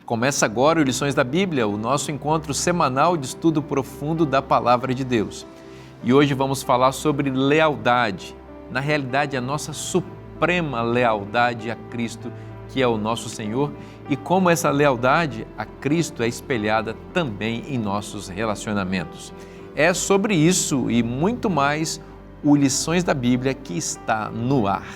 Começa agora o Lições da Bíblia, o nosso encontro semanal de estudo profundo da Palavra de Deus. E hoje vamos falar sobre lealdade. Na realidade, a nossa suprema lealdade a Cristo, que é o nosso Senhor, e como essa lealdade a Cristo é espelhada também em nossos relacionamentos. É sobre isso e muito mais o Lições da Bíblia que está no ar.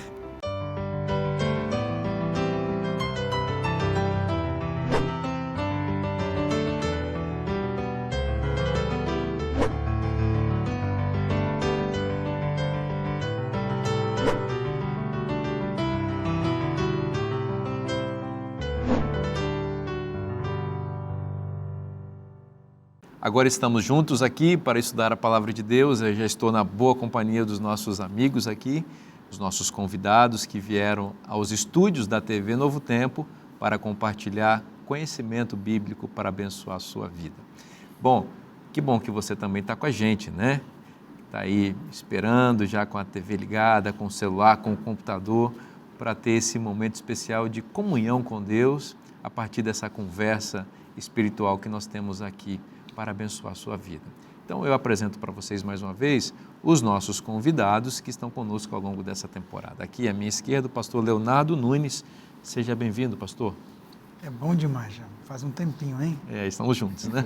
Agora estamos juntos aqui para estudar a Palavra de Deus. Eu já estou na boa companhia dos nossos amigos aqui, os nossos convidados que vieram aos estúdios da TV Novo Tempo para compartilhar conhecimento bíblico para abençoar a sua vida. Bom que você também está com a gente, né? Está aí esperando já com a TV ligada, com o celular, com o computador, para ter esse momento especial de comunhão com Deus a partir dessa conversa espiritual que nós temos aqui para abençoar a sua vida. Então eu apresento para vocês mais uma vez os nossos convidados que estão conosco ao longo dessa temporada. Aqui à minha esquerda, o pastor Leonardo Nunes. Seja bem-vindo, pastor. É bom demais, já. Faz um tempinho, hein? Estamos juntos, né?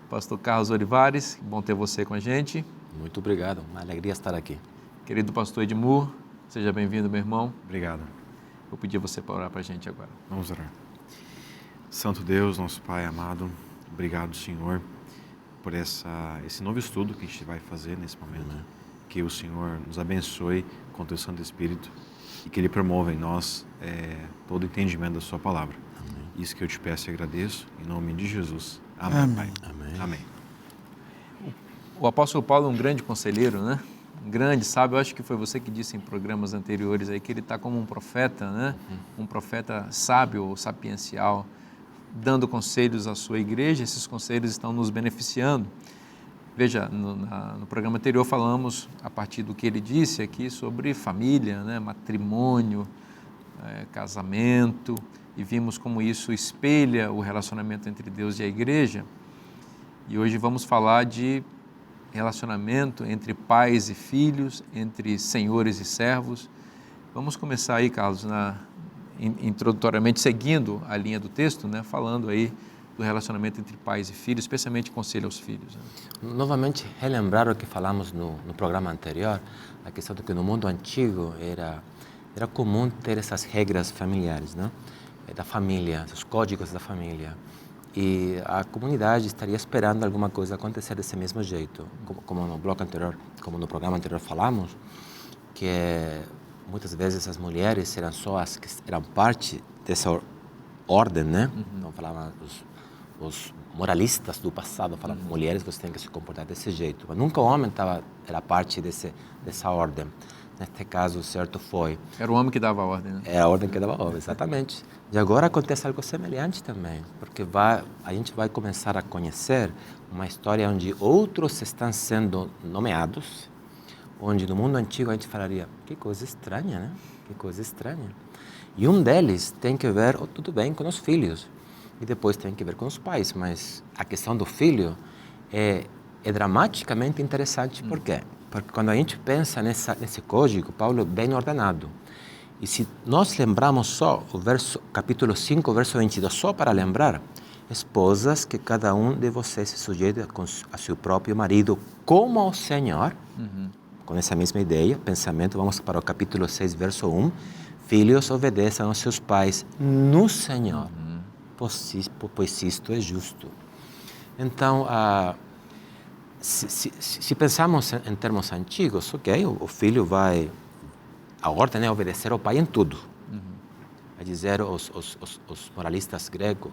Pastor Carlos Olivares, bom ter você com a gente. Muito obrigado, uma alegria estar aqui. Querido pastor Edmur, seja bem-vindo, meu irmão. Obrigado. Vou pedir você para orar para a gente agora. Vamos orar. Santo Deus, nosso Pai amado, obrigado, Senhor, por esse novo estudo que a gente vai fazer nesse momento. Amém. Que o Senhor nos abençoe com o Teu Santo Espírito e que Ele promova em nós todo o entendimento da Sua palavra. Amém. Isso que eu te peço e agradeço, em nome de Jesus. Amém, Amém. Pai. Amém. Amém. O apóstolo Paulo é um grande conselheiro, né? Um grande sábio. Eu acho que foi você que disse em programas anteriores aí que ele está como um profeta, né? Um profeta sábio ou sapiencial, dando conselhos à sua igreja. Esses conselhos estão nos beneficiando. Veja, no programa anterior falamos, a partir do que ele disse aqui, sobre família, né? Matrimônio, casamento, e vimos como isso espelha o relacionamento entre Deus e a igreja. E hoje vamos falar de relacionamento entre pais e filhos, entre senhores e servos. Vamos começar aí, Carlos, introdutoriamente seguindo a linha do texto, né, falando aí do relacionamento entre pais e filhos, especialmente conselho aos filhos. Né? Novamente, relembrar o que falamos no programa anterior, a questão de que no mundo antigo era comum ter essas regras familiares, né? Da família, os códigos da família. E a comunidade estaria esperando alguma coisa acontecer desse mesmo jeito, como no bloco anterior, como no programa anterior falamos, que muitas vezes as mulheres eram só as que eram parte dessa ordem, né? Então falavam os moralistas do passado, falavam mulheres, você tem que se comportar desse jeito. Mas nunca o homem era parte dessa ordem. Neste caso, certo foi. Era o homem que dava a ordem, né? Era a ordem que dava a ordem, exatamente. E agora acontece algo semelhante também, porque a gente vai começar a conhecer uma história onde outros estão sendo nomeados, onde no mundo antigo a gente falaria, que coisa estranha, né? Que coisa estranha. E um deles tem que ver, tudo bem, com os filhos, e depois tem que ver com os pais, mas a questão do filho é dramaticamente interessante. Por quê? Porque quando a gente pensa nesse código, Paulo é bem ordenado. E se nós lembramos só o capítulo 5, verso 22, só para lembrar, esposas, que cada um de vocês se sujeite a seu próprio marido como ao Senhor, com essa mesma ideia, pensamento, vamos para o capítulo 6, verso 1, filhos, obedeçam aos seus pais no Senhor, pois isto é justo. Então, se pensamos em termos antigos, ok, o filho a ordem é obedecer ao pai em tudo. A dizer, os moralistas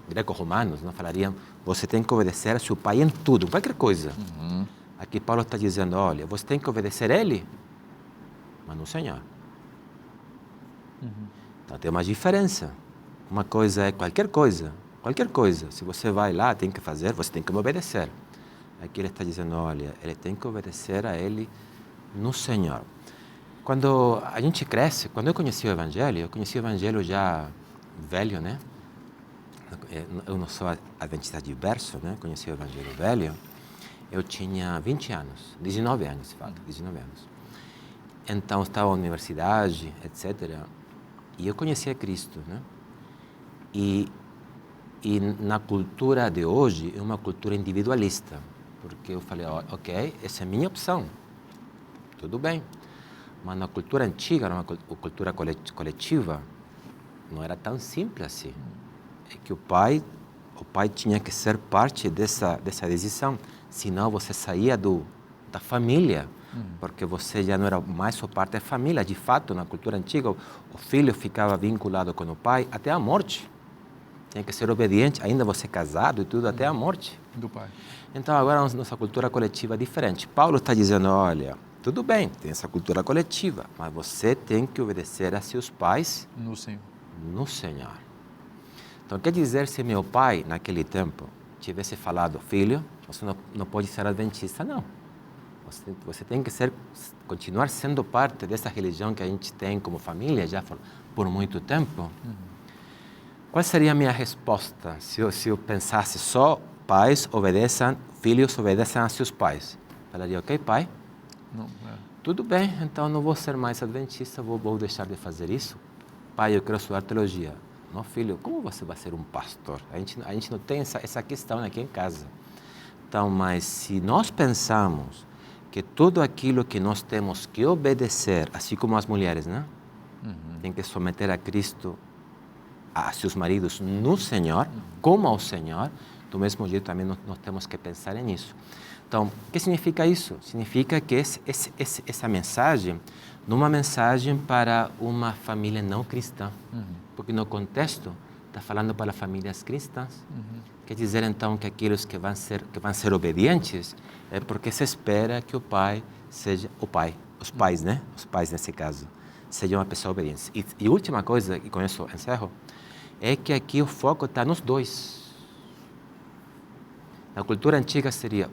greco-romanos não falariam, você tem que obedecer a seu pai em tudo, qualquer coisa. Aqui Paulo está dizendo, olha, você tem que obedecer a ele, mas no Senhor. Então tem uma diferença. Uma coisa é qualquer coisa. Se você vai lá, tem que fazer, você tem que me obedecer. Aqui ele está dizendo, olha, ele tem que obedecer a ele no Senhor. Quando a gente cresce, quando eu conheci o Evangelho já velho, né? eu não sou adventista diverso, né? Conheci o Evangelho Velho. Eu tinha 20 anos, 19 anos, se fala, 19 anos. Então, estava na universidade, etc. E eu conhecia Cristo, né? E na cultura de hoje, é uma cultura individualista. Porque eu falei, ok, essa é a minha opção. Tudo bem. Mas na cultura antiga, na cultura coletiva, não era tão simples assim. É que o pai tinha que ser parte dessa decisão. Senão você saía da família, porque você já não era mais só parte da família. De fato, na cultura antiga, o filho ficava vinculado com o pai até a morte. Tinha que ser obediente, ainda você casado e tudo, até a morte. Do pai. Então, agora a nossa cultura coletiva é diferente. Paulo está dizendo, olha, tudo bem, tem essa cultura coletiva, mas você tem que obedecer a seus pais No Senhor. no Senhor. Então, quer dizer, se meu pai, naquele tempo, tivesse falado, filho, você não pode ser adventista, não. Você tem que continuar sendo parte dessa religião que a gente tem como família já por muito tempo. Qual seria a minha resposta se eu pensasse só pais obedeçam, filhos obedeçam a seus pais? Falaria, ok, pai? Não, Tudo bem, então não vou ser mais adventista, vou deixar de fazer isso. Pai, eu quero estudar teologia. Não, filho, como você vai ser um pastor? A gente não tem essa questão aqui em casa. Então, mas se nós pensamos que tudo aquilo que nós temos que obedecer, assim como as mulheres, né? Tem que someter a Cristo, a seus maridos no Senhor, como ao Senhor, do mesmo jeito também nós temos que pensar nisso. Então, o que significa isso? Significa que essa mensagem não é uma mensagem para uma família não cristã, porque no contexto está falando para famílias cristãs. Quer dizer então que aqueles que vão ser obedientes é porque se espera que o pai seja o pai, os pais, né? Os pais nesse caso sejam uma pessoa obediente. E última coisa, e com isso encerro, é que aqui o foco está nos dois. Na cultura antiga seria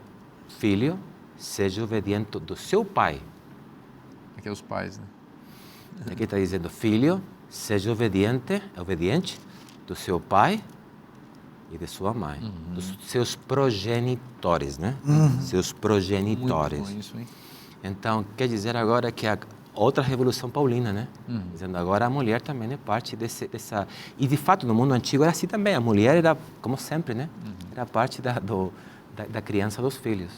filho, seja obediente do seu pai. Aqui é os pais, né? Aqui está dizendo, filho, seja obediente do seu pai e de sua mãe, dos seus progenitores, né? Seus progenitores. Muito bom isso, hein? Então, quer dizer agora que a outra revolução paulina, né? Dizendo agora a mulher também é parte dessa... E, de fato, no mundo antigo era assim também. A mulher era, como sempre, né? Era parte da criança dos filhos.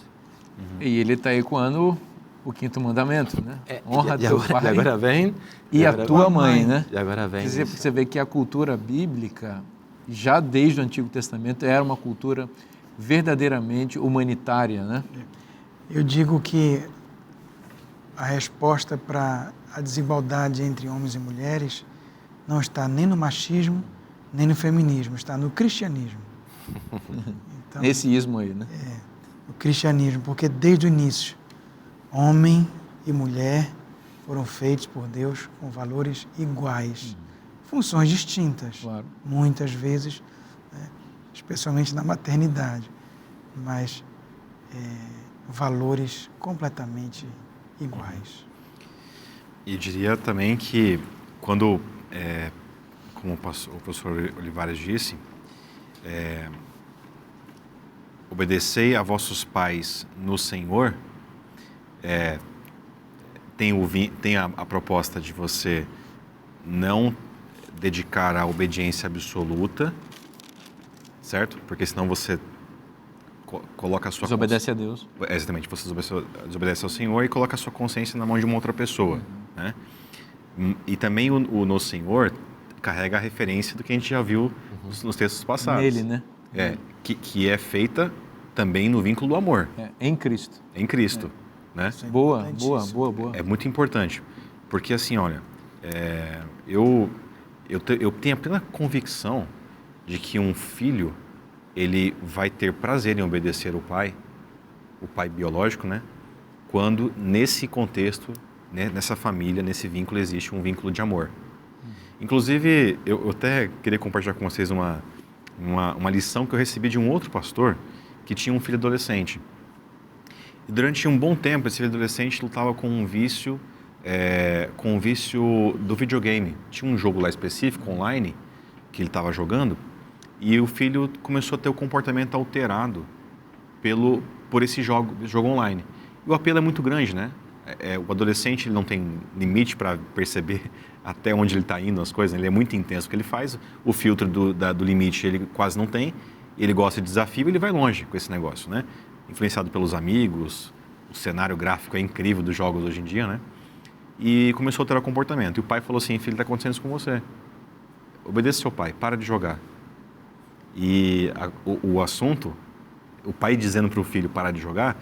E ele está ecoando o quinto mandamento, né? Honra teu pai e agora vem, e a tua mãe, né? E agora vem. Quer dizer, você vê que a cultura bíblica, já desde o Antigo Testamento, era uma cultura verdadeiramente humanitária, né? Eu digo que a resposta para a desigualdade entre homens e mulheres não está nem no machismo, nem no feminismo, está no cristianismo. Então, Nesse ismo aí, né? o cristianismo, porque desde o início, homem e mulher foram feitos por Deus com valores iguais, funções distintas, Claro. muitas vezes, né, especialmente na maternidade, mas valores completamente iguais. E diria também que quando, como o professor Olivares disse, obedecei a vossos pais no Senhor, tem a proposta de você não dedicar a obediência absoluta, certo? Porque senão você coloca a sua... Desobedece a Deus. Exatamente, você desobedece ao Senhor e coloca a sua consciência na mão de uma outra pessoa, né? E também o no Senhor carrega a referência do que a gente já viu nos textos passados. Nele, né? Que é feita também no vínculo do amor. Em Cristo. Em Cristo, né? Isso é Boa. importantíssimo. É muito importante, porque assim, olha, eu tenho a plena convicção de que um filho, ele vai ter prazer em obedecer o pai biológico, né? Quando nesse contexto, né, nessa família, nesse vínculo, existe um vínculo de amor. Inclusive, eu até queria compartilhar com vocês uma lição que eu recebi de um outro pastor que tinha um filho adolescente. E durante um bom tempo, esse filho adolescente lutava com um vício do videogame. Tinha um jogo lá específico, online, que ele estava jogando, E o filho começou a ter o comportamento alterado por esse jogo online. E o apelo é muito grande, né? O adolescente, ele não tem limite para perceber até onde ele está indo as coisas, ele é muito intenso. O que ele faz, o filtro do limite ele quase não tem, ele gosta de desafio, ele vai longe com esse negócio, né? Influenciado pelos amigos, o cenário gráfico é incrível dos jogos hoje em dia, né? E começou a ter o comportamento. E o pai falou assim, filho, está acontecendo isso com você. Obedeça seu pai, para de jogar. E o assunto, o pai dizendo para o filho parar de jogar,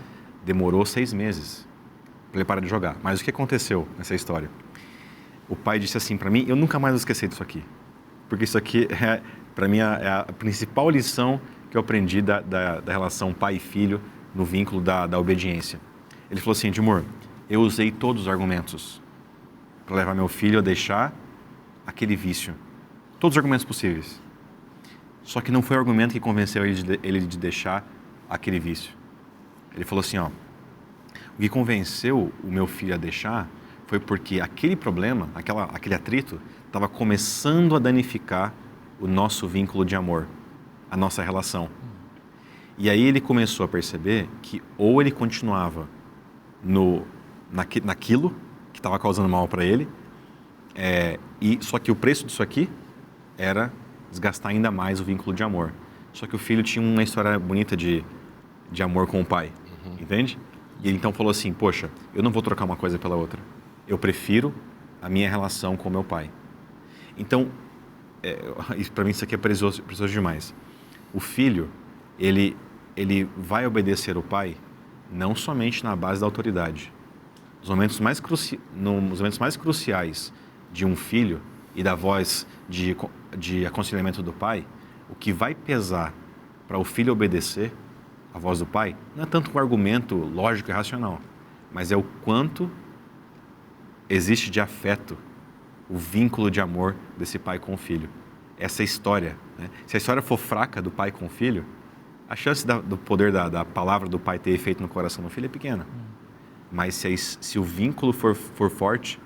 demorou 6 meses para ele parar de jogar. Mas o que aconteceu nessa história? O pai disse assim para mim, eu nunca mais vou esquecer disso aqui. Porque isso aqui, para mim, é a principal lição que eu aprendi da relação pai e filho no vínculo da obediência. Ele falou assim, Edmur, eu usei todos os argumentos para levar meu filho a deixar aquele vício. Todos os argumentos possíveis. Só que não foi o argumento que convenceu ele de deixar aquele vício. Ele falou assim, ó, o que convenceu o meu filho a deixar foi porque aquele problema, aquele atrito, estava começando a danificar o nosso vínculo de amor, a nossa relação. E aí ele começou a perceber que ou ele continuava naquilo que estava causando mal para ele, só que o preço disso aqui era desgastar ainda mais o vínculo de amor. Só que o filho tinha uma história bonita de amor com o pai, entende? E ele então falou assim, poxa, eu não vou trocar uma coisa pela outra. Eu prefiro a minha relação com o meu pai. Então, para mim isso aqui é precioso demais. O filho, ele vai obedecer o pai não somente na base da autoridade. Nos momentos mais cruciais de um filho e da voz de aconselhamento do pai, o que vai pesar para o filho obedecer a voz do pai não é tanto um argumento lógico e racional, mas é o quanto existe de afeto, o vínculo de amor desse pai com o filho. Essa história, né? Se a história for fraca do pai com o filho, a chance do poder da palavra do pai ter efeito no coração do filho é pequena. Mas se o vínculo for forte,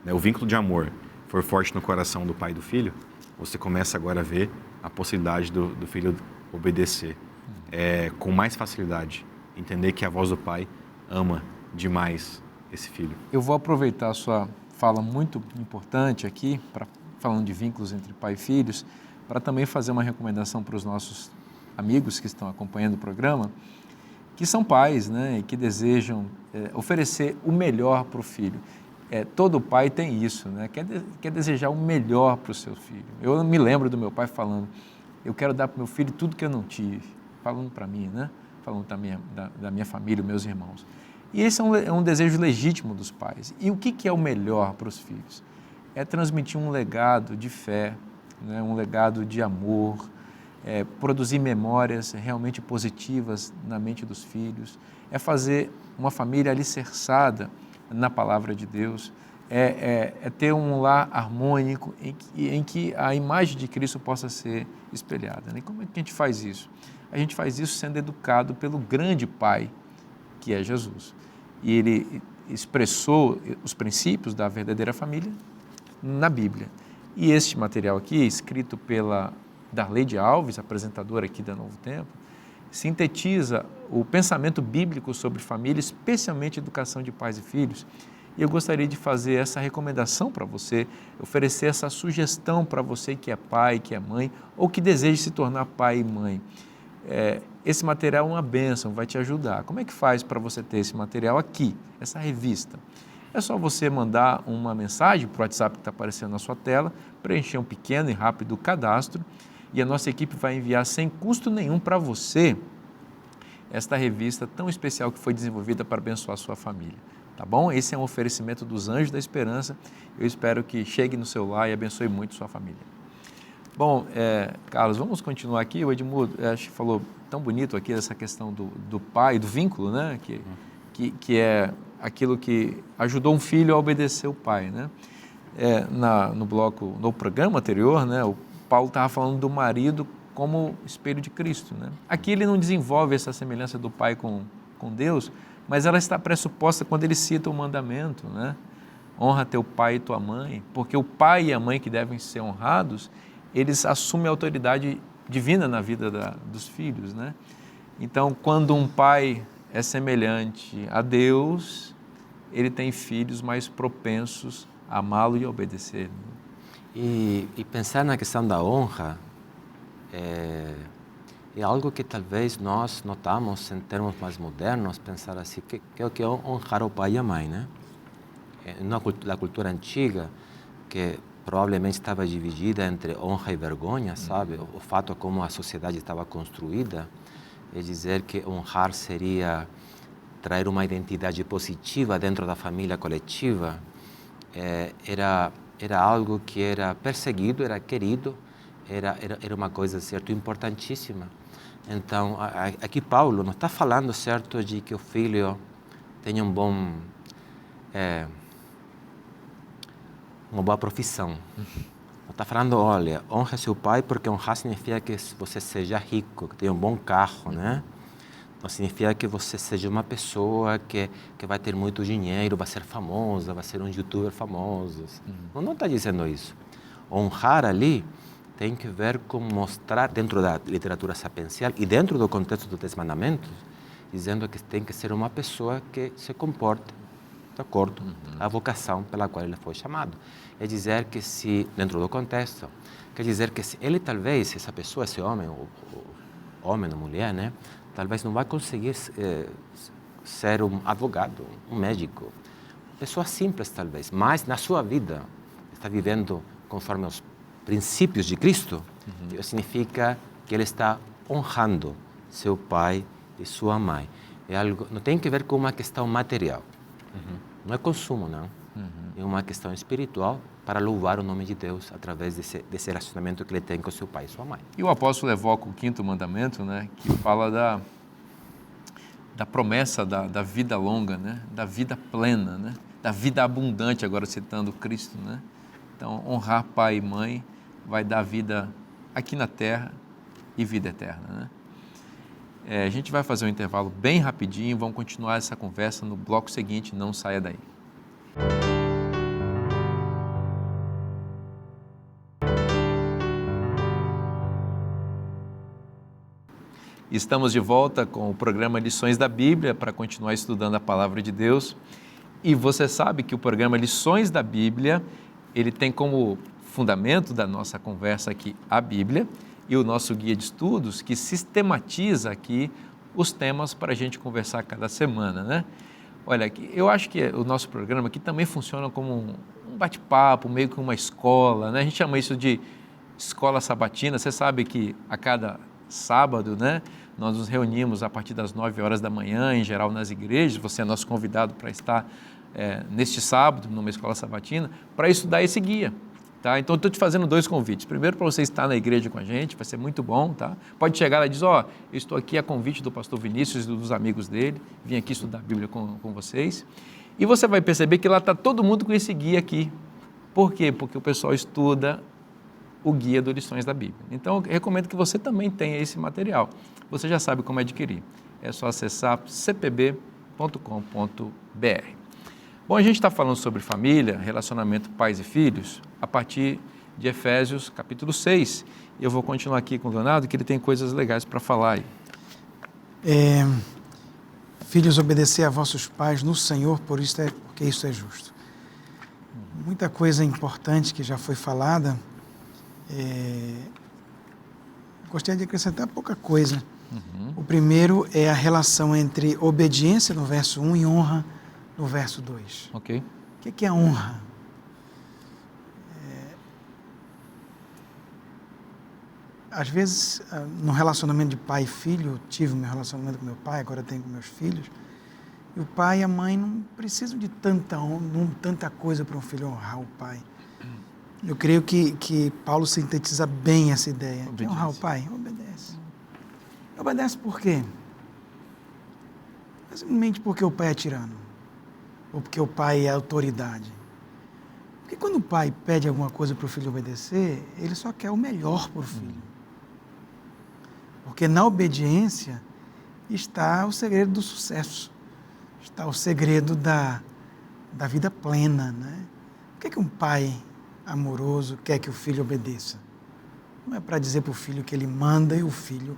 né, o vínculo de amor for forte no coração do pai e do filho, você começa agora a ver a possibilidade do filho obedecer com mais facilidade, entender que a voz do pai ama demais esse filho. Eu vou aproveitar a sua fala muito importante aqui, falando de vínculos entre pai e filhos, para também fazer uma recomendação para os nossos amigos que estão acompanhando o programa, que são pais, né, e que desejam oferecer o melhor para o filho. Todo pai tem isso, né, quer desejar o melhor para o seu filho. Eu me lembro do meu pai falando, eu quero dar para o meu filho tudo que eu não tive, falando para mim, né, falando da minha família, meus irmãos. E esse é um desejo legítimo dos pais. E o que é o melhor para os filhos? É transmitir um legado de fé, né, um legado de amor, produzir memórias realmente positivas na mente dos filhos, é fazer uma família alicerçada na palavra de Deus, é ter um lar harmônico em que a imagem de Cristo possa ser espelhada. E como é que a gente faz isso? A gente faz isso sendo educado pelo grande Pai, que é Jesus. E ele expressou os princípios da verdadeira família na Bíblia. E este material aqui, escrito pela Darleide Alves, apresentadora aqui da Novo Tempo, sintetiza o pensamento bíblico sobre família, especialmente educação de pais e filhos. E eu gostaria de fazer essa recomendação para você, oferecer essa sugestão para você que é pai, que é mãe, ou que deseja se tornar pai e mãe. Esse material é uma bênção, vai te ajudar. Como é que faz para você ter esse material aqui, essa revista? É só você mandar uma mensagem para o WhatsApp que está aparecendo na sua tela, preencher um pequeno e rápido cadastro, e a nossa equipe vai enviar sem custo nenhum para você esta revista tão especial que foi desenvolvida para abençoar a sua família. Tá bom? Esse é um oferecimento dos Anjos da Esperança. Eu espero que chegue no seu lar e abençoe muito sua família. Bom, Carlos, vamos continuar aqui. O Edmundo acho que falou tão bonito aqui essa questão do pai, do vínculo, né? Que é aquilo que ajudou um filho a obedecer o pai, né? No programa anterior, né? O Paulo estava falando do marido como espelho de Cristo, né? Aqui ele não desenvolve essa semelhança do pai com Deus, mas ela está pressuposta quando ele cita o mandamento, né? Honra teu pai e tua mãe, porque o pai e a mãe que devem ser honrados, eles assumem a autoridade divina na vida dos filhos, né? Então, quando um pai é semelhante a Deus, ele tem filhos mais propensos a amá-lo e a obedecer. E pensar na questão da honra é algo que talvez nós notamos em termos mais modernos, pensar assim, que é o que é honrar o pai e a mãe, né? Na cultura antiga, que provavelmente estava dividida entre honra e vergonha, sabe? O fato como a sociedade estava construída é dizer que honrar seria trazer uma identidade positiva dentro da família coletiva, era algo que era perseguido, era querido, era uma coisa, certo, importantíssima. Então, aqui Paulo não está falando, certo, de que o filho tenha uma boa profissão. Não está falando, olha, honra seu pai, porque honrar significa que você seja rico, que tenha um bom carro, né? Não significa que você seja uma pessoa que vai ter muito dinheiro, vai ser famosa, vai ser um youtuber famoso. Não está dizendo isso. Honrar ali tem que ver com mostrar, dentro da literatura sapiencial e dentro do contexto dos 10 mandamentos, dizendo que tem que ser uma pessoa que se comporte de acordo com a vocação pela qual ele foi chamado. É dizer que se, dentro do contexto, quer dizer que se ele talvez, essa pessoa, esse homem, homem ou mulher, né, talvez não vai conseguir ser um advogado, um médico, pessoa simples talvez, mas na sua vida está vivendo conforme os princípios de Cristo, isso significa que ele está honrando seu pai e sua mãe. É algo, não tem que ver com uma questão material, não é consumo, não. É uma questão espiritual para louvar o nome de Deus através desse relacionamento que ele tem com seu pai e sua mãe. E o apóstolo evoca o 5º mandamento, né, que fala da promessa da vida longa, né, da vida plena, né, da vida abundante, agora citando Cristo, né? Então, honrar pai e mãe vai dar vida aqui na terra e vida eterna, né? A gente vai fazer um intervalo bem rapidinho, vamos continuar essa conversa no bloco seguinte, não saia daí. Estamos de volta com o programa Lições da Bíblia para continuar estudando a Palavra de Deus. E você sabe que o programa Lições da Bíblia, ele tem como fundamento da nossa conversa aqui a Bíblia e o nosso guia de estudos que sistematiza aqui os temas para a gente conversar cada semana, né? Olha, eu acho que o nosso programa aqui também funciona como um bate-papo, meio que uma escola, né? A gente chama isso de escola sabatina. Você sabe que a cada sábado, né, nós nos reunimos a partir das 9 horas da manhã, em geral nas igrejas. Você é nosso convidado para estar neste sábado, numa escola sabatina, para estudar esse guia. Tá? Então, estou te fazendo 2 convites. Primeiro, para você estar na igreja com a gente, vai ser muito bom. Tá? Pode chegar lá e dizer, eu estou aqui a convite do pastor Vinícius e dos amigos dele, vim aqui estudar a Bíblia com vocês. E você vai perceber que lá está todo mundo com esse guia aqui. Por quê? Porque o pessoal estuda o guia do Lições da Bíblia. Então, eu recomendo que você também tenha esse material. Você já sabe como adquirir. É só acessar cpb.com.br. Bom, a gente está falando sobre família, relacionamento pais e filhos, a partir de Efésios capítulo 6. E eu vou continuar aqui com o Leonardo, que ele tem coisas legais para falar aí. Filhos, obedecer a vossos pais no Senhor, porque isso é justo. Muita coisa importante que já foi falada. Gostaria de acrescentar pouca coisa. O primeiro é a relação entre obediência no verso 1 e honra no verso 2. Ok. O que é a honra? Às vezes, no relacionamento de pai e filho, eu tive o meu relacionamento com meu pai, agora tenho com meus filhos, e o pai e a mãe não precisam de tanta coisa para um filho honrar o pai. Eu creio que Paulo sintetiza bem essa ideia. Quer honrar o pai? Obedece. Obedece por quê? Simplesmente porque o pai é tirano. Ou porque o pai é autoridade. Porque quando o pai pede alguma coisa para o filho obedecer, ele só quer o melhor para o filho. Porque na obediência está o segredo do sucesso. Está o segredo da vida plena, né? Por que um pai amoroso quer que o filho obedeça? não é para dizer para o filho que ele manda e o filho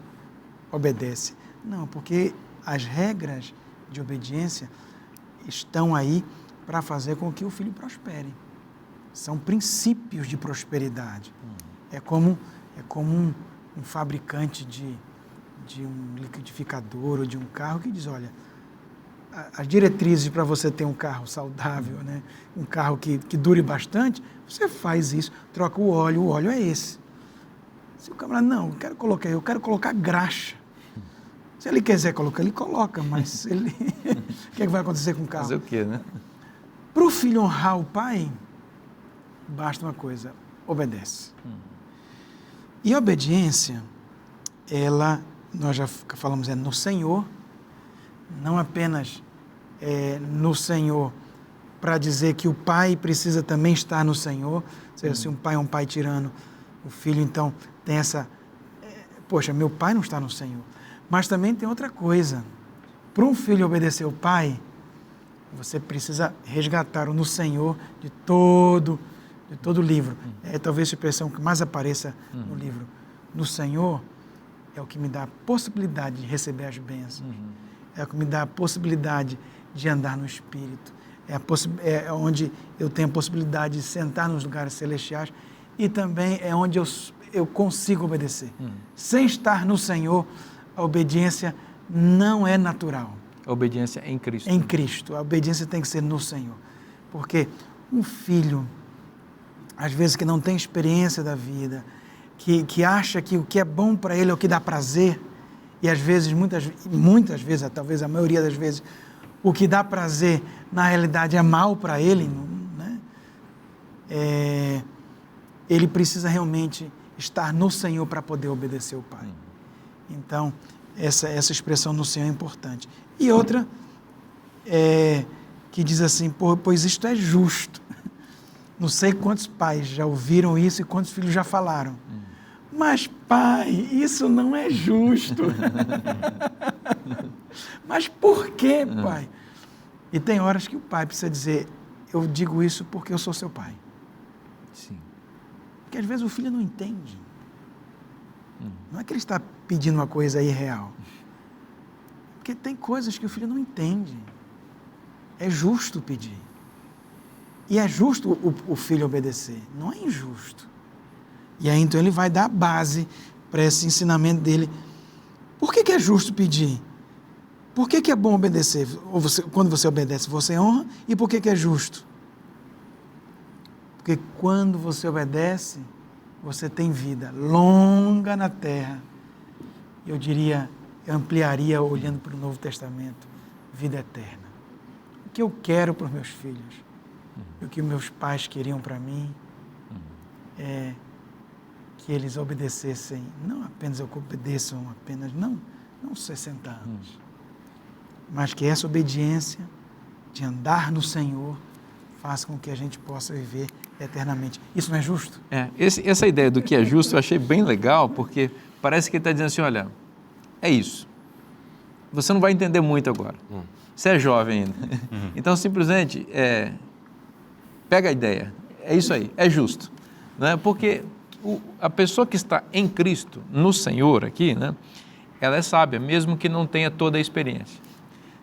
obedece. Não, porque as regras de obediência estão aí para fazer com que o filho prospere. São princípios de prosperidade. É como um fabricante de um liquidificador ou de um carro que diz, olha, as diretrizes para você ter um carro saudável, né? Um carro que dure bastante, você faz isso, troca o óleo é esse. Se o camarada, não, eu quero colocar graxa. Se ele quiser colocar, ele coloca, mas ele... o que vai acontecer com o carro? Fazer o quê, né? Para o filho honrar o pai, basta uma coisa, obedece. E a obediência, nós já falamos, é no Senhor, não apenas no Senhor para dizer que o pai precisa também estar no Senhor. Ou seja, se um pai é um pai tirano, o filho então tem essa... poxa, meu pai não está no Senhor. Mas também tem outra coisa. Para um filho obedecer ao pai, você precisa resgatar no Senhor de todo o livro. É talvez a expressão que mais apareça no livro. No Senhor é o que me dá a possibilidade de receber as bênçãos. É o que me dá a possibilidade de andar no Espírito. É onde eu tenho a possibilidade de sentar nos lugares celestiais e também é onde eu consigo obedecer. Sem estar no Senhor, a obediência não é natural. A obediência em Cristo. Em Cristo. A obediência tem que ser no Senhor. Porque um filho, às vezes que não tem experiência da vida, que acha que o que é bom para ele é o que dá prazer, e às vezes, muitas vezes, talvez a maioria das vezes, o que dá prazer, na realidade, é mal para ele, né? Ele precisa realmente estar no Senhor para poder obedecer o Pai. Então, essa expressão no Senhor é importante. E outra, que diz assim, pois isto é justo. Não sei quantos pais já ouviram isso e quantos filhos já falaram. Mas, pai, isso não é justo. Mas por quê, pai? E tem horas que o pai precisa dizer, eu digo isso porque eu sou seu pai. Sim. Porque às vezes o filho não entende. Não é que ele está pedindo uma coisa irreal. Porque tem coisas que o filho não entende. É justo pedir. E é justo o filho obedecer. Não é injusto. E aí então ele vai dar a base para esse ensinamento dele. Por que é justo pedir? Por que é bom obedecer? Quando você obedece, você honra. E por que é justo? Porque quando você obedece, você tem vida longa na terra. Eu diria, eu ampliaria olhando para o Novo Testamento, vida eterna. O que eu quero para os meus filhos, o que meus pais queriam para mim, é que eles obedecessem, não apenas obedeçam apenas, não 60 anos, mas que essa obediência de andar no Senhor faça com que a gente possa viver eternamente. Isso não é justo? Essa ideia do que é justo eu achei bem legal, porque parece que ele está dizendo assim, olha, é isso. Você não vai entender muito agora. Você é jovem ainda. Então, simplesmente, pega a ideia. É isso aí, é justo. Né? Porque a pessoa que está em Cristo, no Senhor aqui, né, ela é sábia, mesmo que não tenha toda a experiência.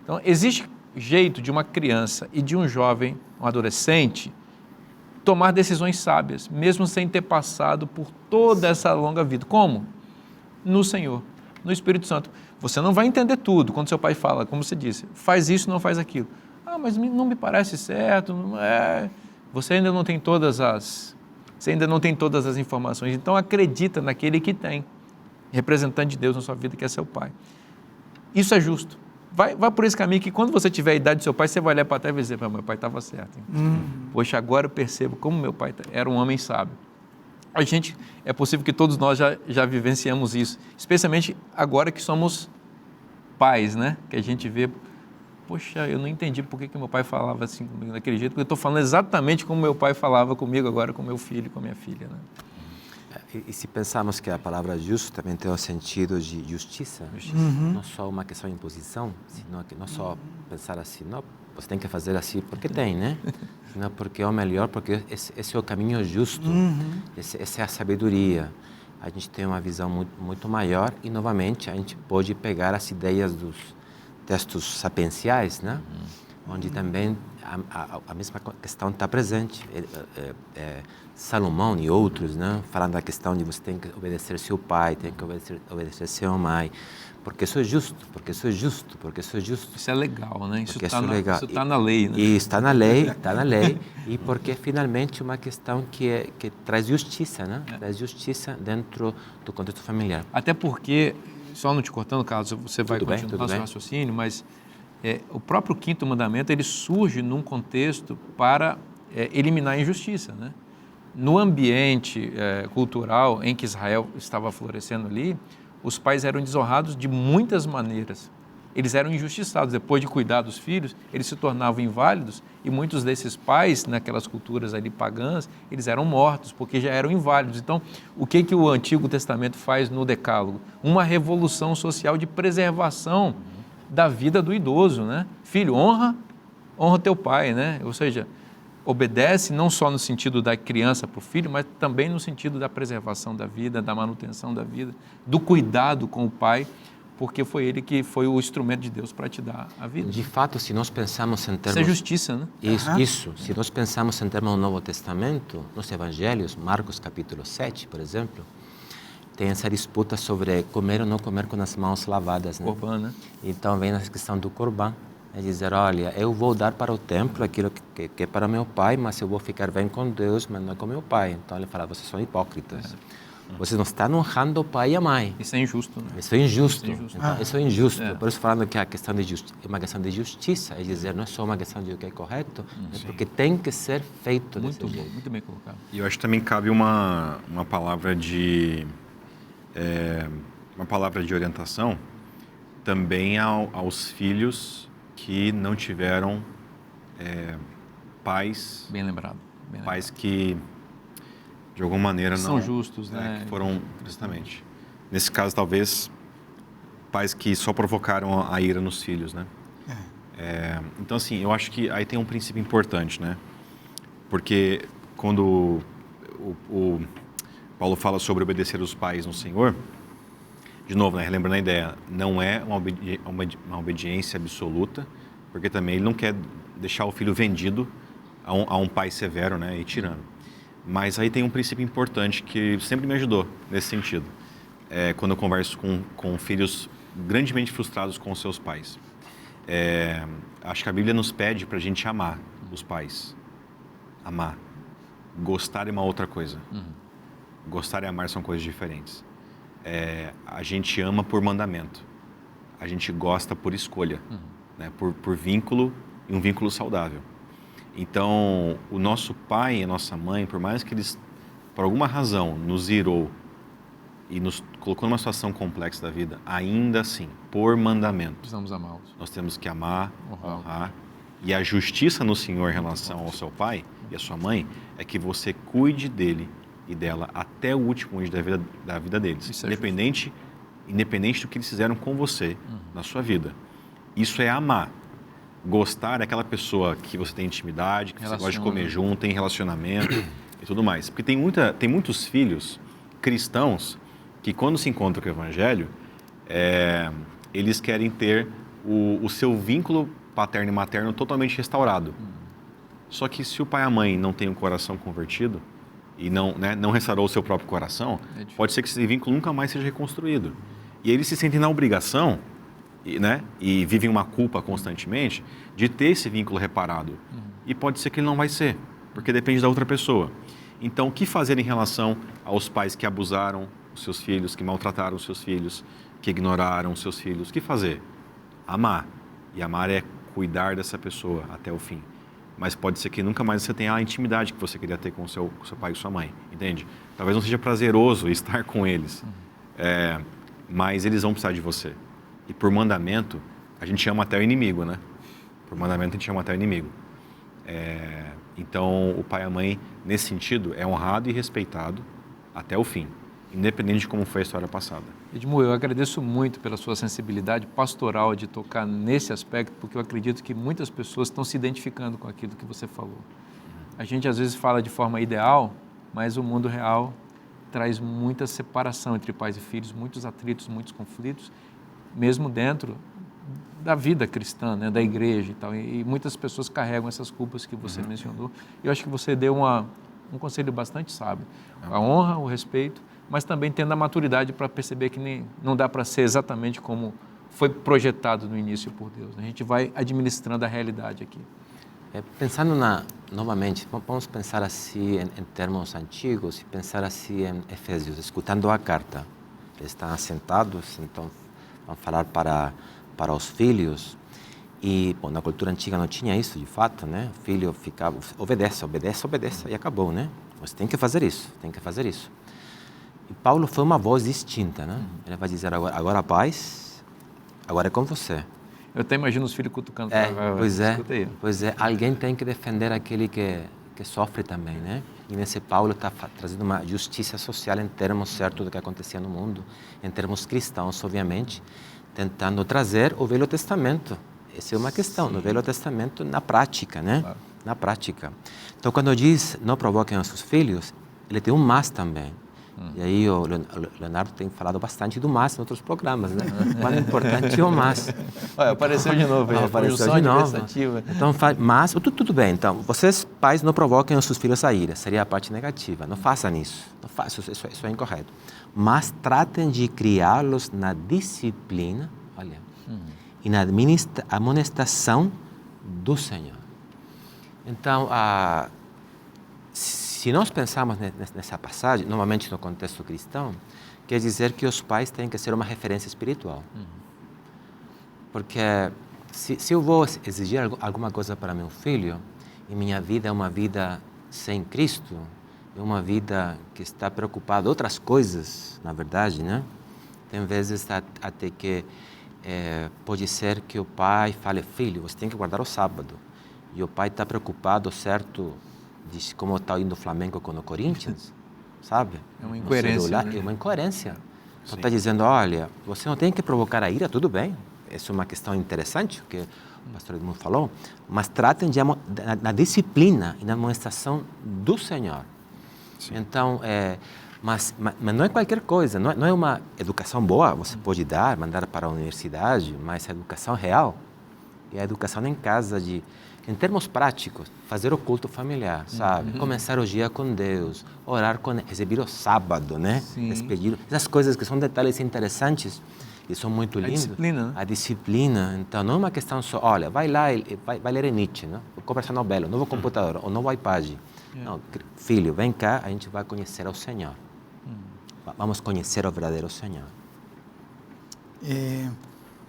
Então, existe jeito de uma criança e de um jovem, um adolescente, tomar decisões sábias, mesmo sem ter passado por toda essa longa vida. Como? No Senhor, no Espírito Santo. Você não vai entender tudo quando seu pai fala, como você disse, faz isso, não faz aquilo. Mas não me parece certo, não é... Você ainda não tem todas as informações. Então, acredita naquele que tem, representante de Deus na sua vida, que é seu pai. Isso é justo. Vai por esse caminho que quando você tiver a idade do seu pai, você vai olhar para trás e vai dizer, meu pai estava certo. Poxa, agora eu percebo como meu pai era um homem sábio. É possível que todos nós já vivenciamos isso, especialmente agora que somos pais, né? Que a gente vê, poxa, eu não entendi por que meu pai falava assim comigo daquele jeito, porque eu estou falando exatamente como meu pai falava comigo agora com meu filho e com minha filha, né? E se pensarmos que a palavra justo também tem o sentido de justiça, não só uma questão de imposição, senão que não só pensar assim, não, você tem que fazer assim porque tem, né? Senão porque é o melhor, porque esse é o caminho justo, essa é a sabedoria. a gente tem uma visão muito maior e, novamente, a gente pode pegar as ideias dos textos sapienciais, né? Onde também a mesma questão está presente. Salomão e outros, né? Falando da questão de você tem que obedecer seu pai, tem que obedecer sua mãe, porque isso é justo, porque isso é justo, porque isso é justo. Isso é legal, né? Isso está legal. Na lei, né? E está na lei, e porque é finalmente uma questão que traz justiça, né? Traz justiça dentro do contexto familiar. Até porque, só não te cortando, Carlos, você vai continuar seu bem. raciocínio, mas o próprio quinto mandamento, ele surge num contexto para eliminar a injustiça, né? No ambiente cultural em que Israel estava florescendo ali, os pais eram desonrados de muitas maneiras. Eles eram injustiçados. Depois de cuidar dos filhos, eles se tornavam inválidos e muitos desses pais, naquelas culturas ali pagãs, eles eram mortos porque já eram inválidos. Então, o que o Antigo Testamento faz no Decálogo? Uma revolução social de preservação da vida do idoso, né? Filho, honra teu pai, né? Ou seja, obedece não só no sentido da criança para o filho, mas também no sentido da preservação da vida, da manutenção da vida, do cuidado com o pai, porque foi ele que foi o instrumento de Deus para te dar a vida. De fato, se nós pensamos em termos... Isso é justiça, né? Isso. Se nós pensamos em termos do Novo Testamento, nos Evangelhos, Marcos capítulo 7, por exemplo, tem essa disputa sobre comer ou não comer com as mãos lavadas, né? Corban, né? Então vem a questão do Corban. É dizer, olha, eu vou dar para o templo aquilo que é para meu pai, mas eu vou ficar bem com Deus, mas não é com meu pai. Então ele fala, vocês são hipócritas. Vocês não estão honrando o pai e a mãe. Isso é injusto, né? Isso é injusto. Então, isso é injusto. Por isso falando que a questão é uma questão de justiça, é dizer, não é só uma questão de o que é correto, é porque tem que ser feito muito desse bom, jeito. muito bem colocado. E eu acho que também cabe uma palavra de orientação também aos filhos que não tiveram pais... Bem lembrado. Pais que, de alguma maneira, são justos, né? Que foram, justamente. Nesse caso, talvez, pais que só provocaram a ira nos filhos, né? Então, assim, eu acho que aí tem um princípio importante, né? Porque quando o Paulo fala sobre obedecer os pais no Senhor, de novo, né, relembrando a ideia, não é uma obediência absoluta, porque também ele não quer deixar o filho vendido a um pai severo, né, e tirano. Mas aí tem um princípio importante que sempre me ajudou nesse sentido. Quando eu converso com filhos grandemente frustrados com os seus pais. Acho que a Bíblia nos pede para a gente amar os pais. Amar. Gostar é uma outra coisa. Gostar e amar são coisas diferentes. A gente ama por mandamento. A gente gosta por escolha, né? Por vínculo e um vínculo saudável. Então, o nosso pai e a nossa mãe, por mais que eles, por alguma razão, nos irou e nos colocou numa situação complexa da vida, ainda assim, por mandamento, precisamos amá-los. Nós temos que amar, honrar. E a justiça no Senhor em relação ao seu pai e à sua mãe é que você cuide dele e dela até o último dia da vida deles, independente do que eles fizeram com você na sua vida. Isso é amar. Gostar é aquela pessoa que você tem intimidade, que você gosta de comer junto, tem relacionamento e tudo mais. Porque tem muitos filhos cristãos que, quando se encontram com o Evangelho, eles querem ter o seu vínculo paterno e materno totalmente restaurado. Só que se o pai e a mãe não têm um coração convertido e não restaurou o seu próprio coração, pode ser que esse vínculo nunca mais seja reconstruído. E eles se sentem na obrigação, e vivem uma culpa constantemente, de ter esse vínculo reparado. E pode ser que ele não vai ser, porque depende da outra pessoa. Então, o que fazer em relação aos pais que abusaram os seus filhos, que maltrataram os seus filhos, que ignoraram os seus filhos? O que fazer? Amar. E amar é cuidar dessa pessoa até o fim. Mas pode ser que nunca mais você tenha a intimidade que você queria ter com o seu pai e sua mãe, entende? Talvez não seja prazeroso estar com eles, mas eles vão precisar de você. E por mandamento, a gente ama até o inimigo, né? Por mandamento, a gente ama até o inimigo. Então, o pai e a mãe, nesse sentido, é honrado e respeitado até o fim, independente de como foi a história passada. Edmu, eu agradeço muito pela sua sensibilidade pastoral de tocar nesse aspecto, porque eu acredito que muitas pessoas estão se identificando com aquilo que você falou. A gente, às vezes, fala de forma ideal, mas o mundo real traz muita separação entre pais e filhos, muitos atritos, muitos conflitos, mesmo dentro da vida cristã, né, da igreja e tal. E muitas pessoas carregam essas culpas que você mencionou. Eu acho que você deu um conselho bastante sábio. A honra, o respeito, mas também tendo a maturidade para perceber que não dá para ser exatamente como foi projetado no início por Deus. A gente vai administrando a realidade aqui. Pensando novamente, vamos pensar assim em termos antigos e pensar assim em Efésios, escutando a carta. Eles estão assentados, então vão falar para os filhos. E, bom, na cultura antiga não tinha isso, de fato, né? O filho ficava, obedece, e acabou, né? Você tem que fazer isso, tem que fazer isso. E Paulo foi uma voz distinta, né? Ele vai dizer agora paz, agora é com você. Eu até imagino os filhos cutucando. Pois é, alguém tem que defender aquele que sofre também, né? E nesse Paulo está trazendo uma justiça social em termos certos do que acontecia no mundo, em termos cristãos, obviamente, tentando trazer o Velho Testamento. Essa é uma questão, no Velho Testamento, na prática, né? Claro. Na prática. Então, quando diz não provoquem os seus filhos, ele tem um mas também. E aí o Leonardo tem falado bastante do mas em outros programas, né? Qual é importante o mas. Olha, apareceu de novo. Apareceu de novo. Então, mas, tudo bem. Então, vocês, pais, não provoquem os seus filhos a ira. Seria a parte negativa. Não façam isso. Não façam, isso é incorreto. Mas tratem de criá-los na disciplina, olha, e na amonestação do Senhor. Então, se nós pensarmos nessa passagem, normalmente no contexto cristão, quer dizer que os pais têm que ser uma referência espiritual. Porque se eu vou exigir alguma coisa para meu filho, e minha vida é uma vida sem Cristo, é uma vida que está preocupada com outras coisas, na verdade, né? Tem vezes até que pode ser que o pai fale, filho, você tem que guardar o sábado. E o pai está preocupado, certo, de como está indo o Flamengo com o Corinthians, sabe? É uma incoerência. É uma incoerência. Então está dizendo, olha, você não tem que provocar a ira, tudo bem. Essa é uma questão interessante, que o pastor Edmundo falou, mas tratem de na disciplina e na amonestação do Senhor. Sim. Então, mas não é qualquer coisa, não é uma educação boa, você pode mandar para a universidade, mas a educação real é a educação em casa, em termos práticos, fazer o culto familiar, sabe? Começar o dia com Deus, orar, receber o sábado, né? Despedir, essas coisas que são detalhes interessantes e são muito lindos. A disciplina, né? A disciplina. Então, não é uma questão só, olha, vai lá, vai ler Nietzsche, né? Conversar no belo, novo computador, o novo iPad. Não, filho, vem cá, a gente vai conhecer o Senhor. Vamos conhecer o verdadeiro Senhor.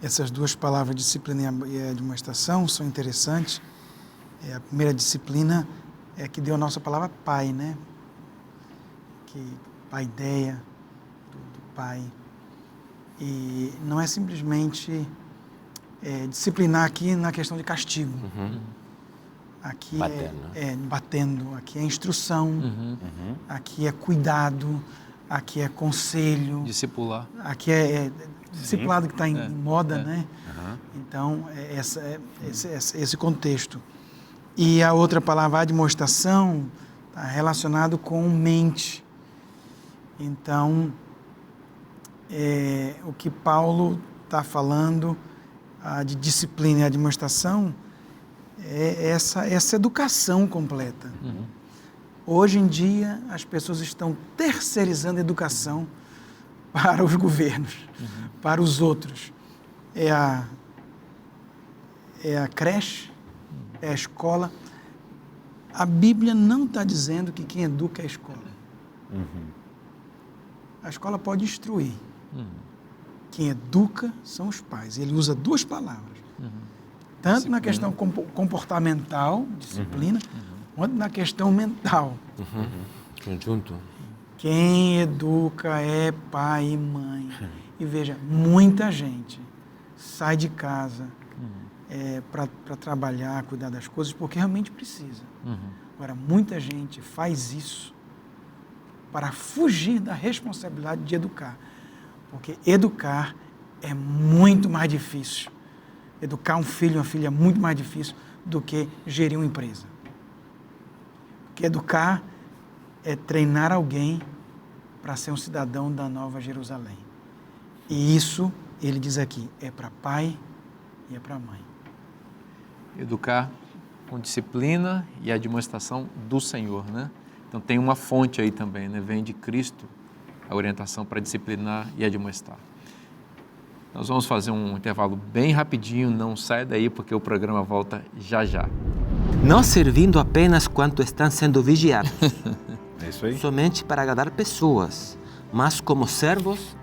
Essas duas palavras, disciplina e admoestação, são interessantes. A primeira disciplina é que deu a nossa palavra pai, né? Que pai-ideia do pai. E não é simplesmente disciplinar aqui na questão de castigo. Aqui batendo, aqui é instrução, aqui é cuidado, aqui é conselho. Discipular. Aqui é discipulado que está em moda, né? Então, esse contexto. E a outra palavra, admoestação, está relacionado com mente. Então, o que Paulo está falando de disciplina e admoestação é essa educação completa. Hoje em dia, as pessoas estão terceirizando a educação para os governos, para os outros. É a creche, é a escola. A Bíblia não está dizendo que quem educa é a escola. A escola pode instruir. Quem educa são os pais. Ele usa duas palavras. Tanto disciplina. Na questão comportamental, disciplina, quanto na questão mental. Conjunto. Quem educa é pai e mãe. E veja, muita gente sai de casa para trabalhar, cuidar das coisas, porque realmente precisa. Agora, muita gente faz isso para fugir da responsabilidade de educar. Porque educar é muito mais difícil. Educar um filho e uma filha é muito mais difícil do que gerir uma empresa. Porque educar é treinar alguém para ser um cidadão da Nova Jerusalém. E isso, ele diz aqui, é para pai e é para mãe. Educar com disciplina e admoestação do Senhor, né? Então tem uma fonte aí também, né? Vem de Cristo a orientação para disciplinar e admoestar. Nós vamos fazer um intervalo bem rapidinho, não sai daí porque o programa volta já já. Não servindo apenas quando estão sendo vigiados, É isso aí? somente para agradar pessoas, mas como servos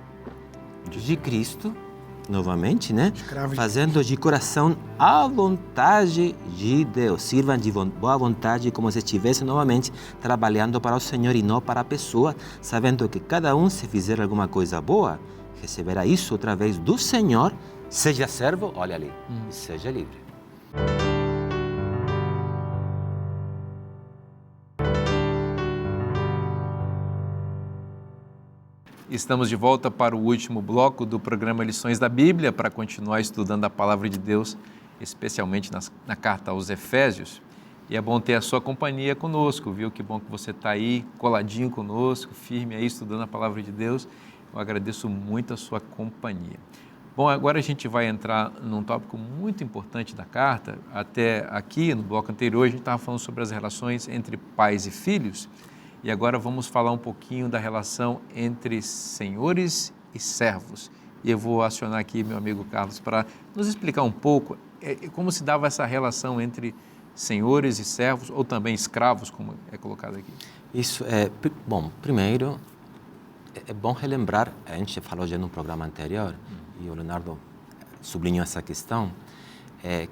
de Cristo, novamente, né? Escravos de Fazendo de coração a vontade de Deus. Sirvam de boa vontade, como se estivessem novamente trabalhando para o Senhor e não para a pessoa, sabendo que cada um, se fizer alguma coisa boa, receberá isso através do Senhor, seja servo, olha ali, e seja livre. Estamos de volta para o último bloco do programa Lições da Bíblia, para continuar estudando a Palavra de Deus, especialmente na carta aos Efésios. E é bom ter a sua companhia conosco, viu? Que bom que você está aí, coladinho conosco, firme aí, estudando a Palavra de Deus. Eu agradeço muito a sua companhia. Bom, agora a gente vai entrar num tópico muito importante da carta. Até aqui, no bloco anterior, a gente estava falando sobre as relações entre pais e filhos. E agora vamos falar um pouquinho da relação entre senhores e servos. E eu vou acionar aqui meu amigo Carlos para nos explicar um pouco como se dava essa relação entre senhores e servos, ou também escravos, como é colocado aqui. Isso é, bom, primeiro, é bom relembrar, a gente falou já no programa anterior, e o Leonardo sublinhou essa questão,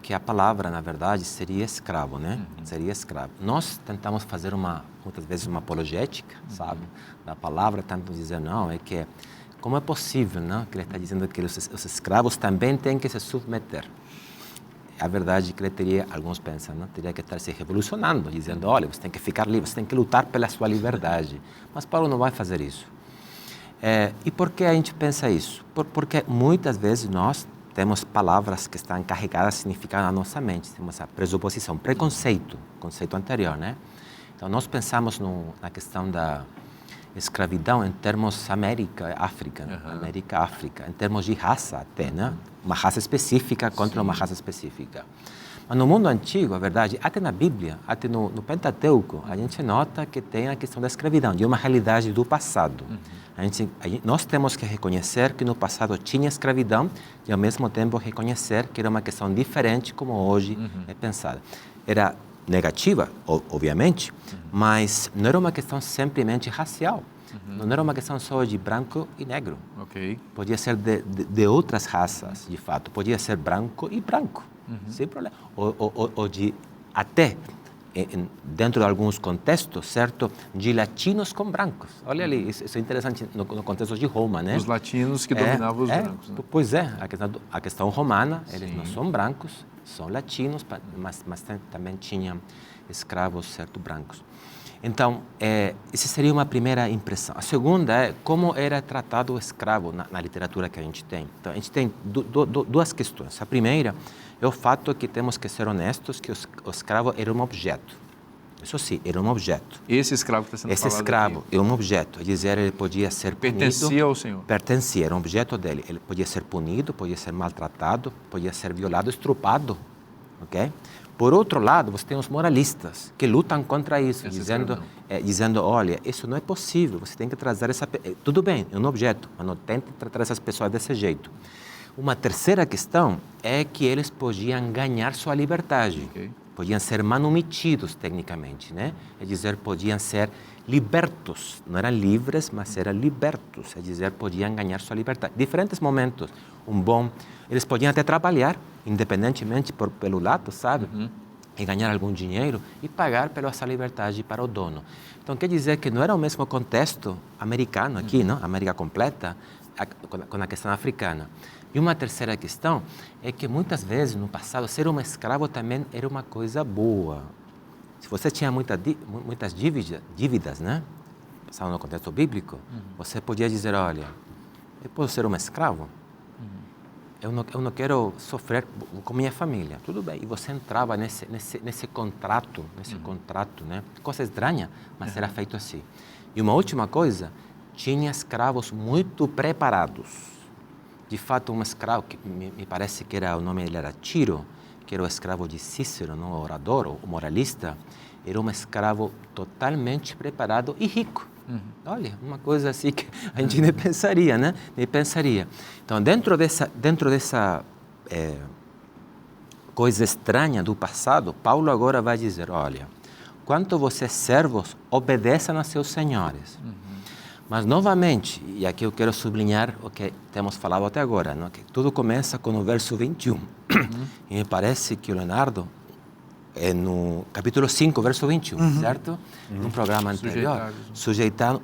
que a palavra, na verdade, seria escravo, né? Seria escravo. Nós tentamos fazer muitas vezes uma apologética, sabe? Da palavra, tanto dizer, não, é que como é possível, não? Que ele está dizendo que os escravos também têm que se submeter. A verdade é que ele teria, alguns pensam, não? Teria que estar se revolucionando, dizendo, olha, você tem que ficar livre, você tem que lutar pela sua liberdade. Mas Paulo não vai fazer isso. E por que a gente pensa isso? Porque muitas vezes nós temos palavras que estão carregadas de significado na nossa mente. Temos a pressuposição, preconceito, conceito anterior, né? Então, nós pensamos na questão da escravidão em termos América-África, América-África, em termos de raça até, né? Uma raça específica contra uma raça específica. Mas no mundo antigo, a verdade, até na Bíblia, até no Pentateuco, a gente nota que tem a questão da escravidão, de uma realidade do passado. Nós temos que reconhecer que no passado tinha escravidão e, ao mesmo tempo, reconhecer que era uma questão diferente como hoje é pensada. Era negativa, obviamente, mas não era uma questão simplesmente racial. Não era uma questão só de branco e negro. Podia ser de outras raças, de fato. Podia ser branco e branco, sem problema. Ou de até, dentro de alguns contextos, certo, de latinos com brancos. Olha ali, isso é interessante no contexto de Roma, né? Os latinos que dominavam os brancos. Né? Pois é, a questão romana, eles não são brancos, são latinos, mas também tinham escravos, certo, brancos. Então, essa seria uma primeira impressão. A segunda é como era tratado o escravo na literatura que a gente tem. Então, a gente tem duas questões. A primeira é o fato que temos que ser honestos que o escravo era um objeto. Isso sim, era um objeto. Esse escravo que está sendo falado Esse escravo aqui. é um objeto. É dizer, ele podia ser pertencia punido. ao Senhor. Pertencia, era um objeto dele. Ele podia ser punido, podia ser maltratado, podia ser violado, estrupado. Ok? Por outro lado, você tem os moralistas que lutam contra isso, dizendo, olha, isso não é possível, você tem que trazer essa... Tudo bem, é um objeto, mas não tente tratar essas pessoas desse jeito. Uma terceira questão é que eles podiam ganhar sua liberdade, podiam ser manumitidos tecnicamente, né? É dizer, podiam ser libertos, não eram livres, mas eram libertos, é dizer, podiam ganhar sua liberdade. Diferentes momentos, eles podiam até trabalhar, independentemente pelo lado, sabe? E ganhar algum dinheiro e pagar pela sua liberdade para o dono. Então, quer dizer que não era o mesmo contexto americano aqui, não? América completa, com a questão africana. E uma terceira questão é que muitas vezes no passado ser um escravo também era uma coisa boa. Se você tinha muitas dívidas, né? Pensando no contexto bíblico, você podia dizer, olha, eu posso ser um escravo? Eu não quero sofrer com minha família. Tudo bem. E você entrava nesse contrato, né? Coisa estranha, mas era feito assim. E uma última coisa, tinha escravos muito preparados. De fato, um escravo, que me parece que o nome dele era Tiro, que era o escravo de Cícero, não? O orador, o moralista, era um escravo totalmente preparado e rico. Olha, uma coisa assim que a gente nem pensaria, né? Nem pensaria. Então, dentro dessa coisa estranha do passado, Paulo agora vai dizer, olha, quanto vocês servos, obedeçam a seus senhores. Mas, novamente, e aqui eu quero sublinhar o que temos falado até agora, não? Que tudo começa com o verso 21. E me parece que o Leonardo, no capítulo 5, verso 21, certo? Num programa anterior, sujeitando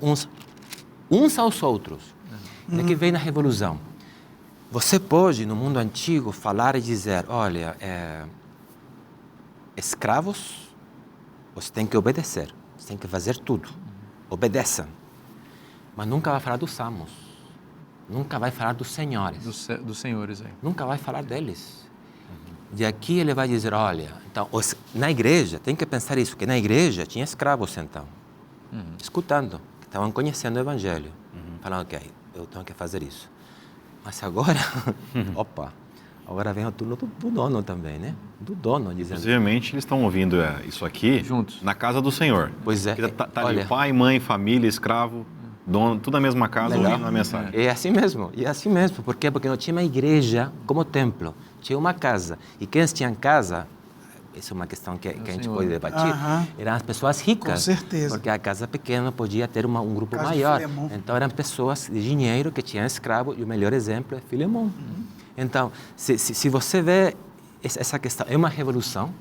uns aos outros. Daqui vem a revolução. Você pode, no mundo antigo, falar e dizer, olha, escravos, você tem que obedecer, você tem que fazer tudo. Obedeçam. Mas nunca vai falar dos amos. Nunca vai falar dos senhores. Dos senhores aí. Nunca vai falar deles. E aqui ele vai dizer, olha, então, na igreja, tem que pensar isso, que na igreja tinha escravos então, escutando, que estavam conhecendo o evangelho, falando, ok, eu tenho que fazer isso. Mas agora, agora vem o turno do dono também, né? Do dono, dizendo... Possivelmente eles estão ouvindo isso aqui juntos, na casa do Senhor. Pois é. Tá ali pai, mãe, família, escravo, dono, tudo na mesma casa, ouvindo a mensagem. É assim mesmo, Por quê? Porque não tinha uma igreja como templo, tinha uma casa. E quem tinha casa, essa é uma questão que a gente pode debater, eram as pessoas ricas. Com certeza. Porque a casa pequena podia ter um grupo Casa maior. Filemon. Então eram pessoas de dinheiro que tinham escravo, e o melhor exemplo é Filemon. Então, se você vê essa questão, é uma revolução.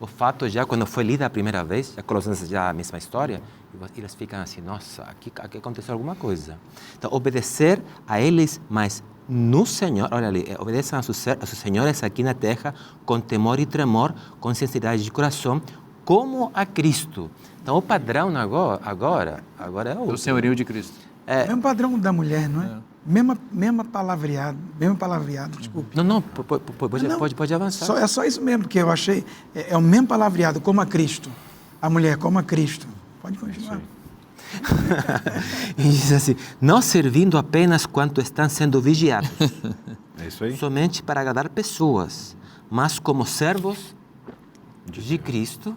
O fato já, quando foi lida a primeira vez, a Colossenses já a mesma história, e eles ficam assim, nossa, aqui aconteceu alguma coisa. Então, obedecer a eles, mas no Senhor, olha ali, obedeçam a seus senhores aqui na terra, com temor e tremor, com sinceridade de coração, como a Cristo. Então, o padrão agora é outro. O senhorio de Cristo. Mesmo padrão da mulher, não é? Mesmo palavreado, desculpe. Não, pode avançar. É só isso mesmo, porque eu achei, é o mesmo palavreado, como a Cristo. A mulher, como a Cristo. Pode continuar. E diz assim, não servindo apenas quanto estão sendo vigiados. É isso aí. Somente para agradar pessoas, mas como servos de Cristo,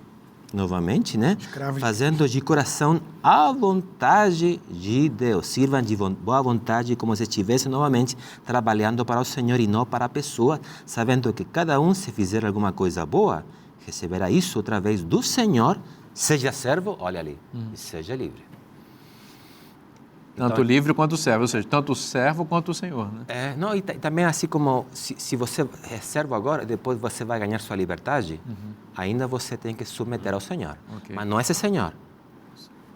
novamente, né? Escravos. Fazendo de coração a vontade de Deus. Sirvam de boa vontade, como se estivessem novamente trabalhando para o Senhor e não para a pessoa, sabendo que cada um, se fizer alguma coisa boa, receberá isso através do Senhor, seja servo, olha ali, e seja livre. Tanto livre quanto servo, ou seja, tanto o servo quanto o Senhor, né? E também assim como se você é servo agora, depois você vai ganhar sua liberdade, ainda você tem que submeter ao Senhor. Okay. Mas não esse Senhor,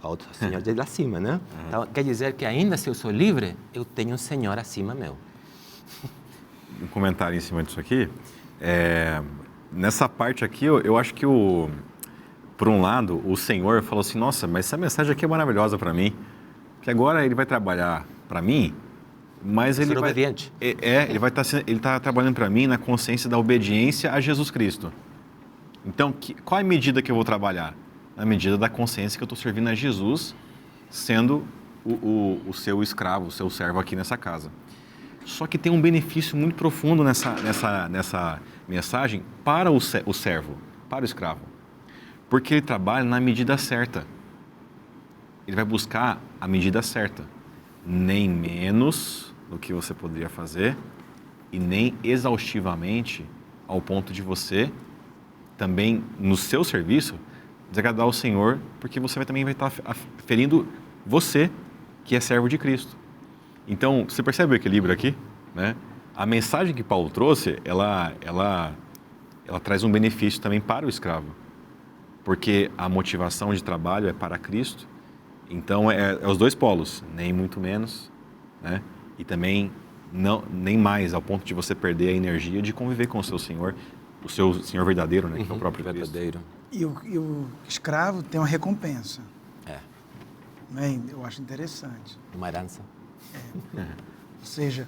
o outro Senhor de lá cima, né? Então, quer dizer que ainda se eu sou livre, eu tenho um Senhor acima meu. Um comentário em cima disso aqui. Nessa parte aqui, eu acho que, por um lado, o Senhor falou assim, nossa, mas essa mensagem aqui é maravilhosa para mim, que agora ele vai trabalhar para mim, mas ele vai... obediente. Ele está trabalhando para mim na consciência da obediência a Jesus Cristo. Então, qual é a medida que eu vou trabalhar? Na medida da consciência que eu estou servindo a Jesus, sendo o seu escravo, o seu servo aqui nessa casa. Só que tem um benefício muito profundo nessa mensagem para o servo, para o escravo. Porque ele trabalha na medida certa. Ele vai buscar a medida certa. Nem menos do que você poderia fazer e nem exaustivamente ao ponto de você também, no seu serviço, desagradar o Senhor, porque você também vai estar ferindo você, que é servo de Cristo. Então, você percebe o equilíbrio aqui? Né? A mensagem que Paulo trouxe, ela traz um benefício também para o escravo, porque a motivação de trabalho é para Cristo. Então, é os dois polos, nem muito menos, né? E também nem mais, ao ponto de você perder a energia de conviver com o seu Senhor verdadeiro, né? Que é o próprio verdadeiro. Cristo. E o escravo tem uma recompensa. É. Eu acho interessante. Uma herança. Ou seja,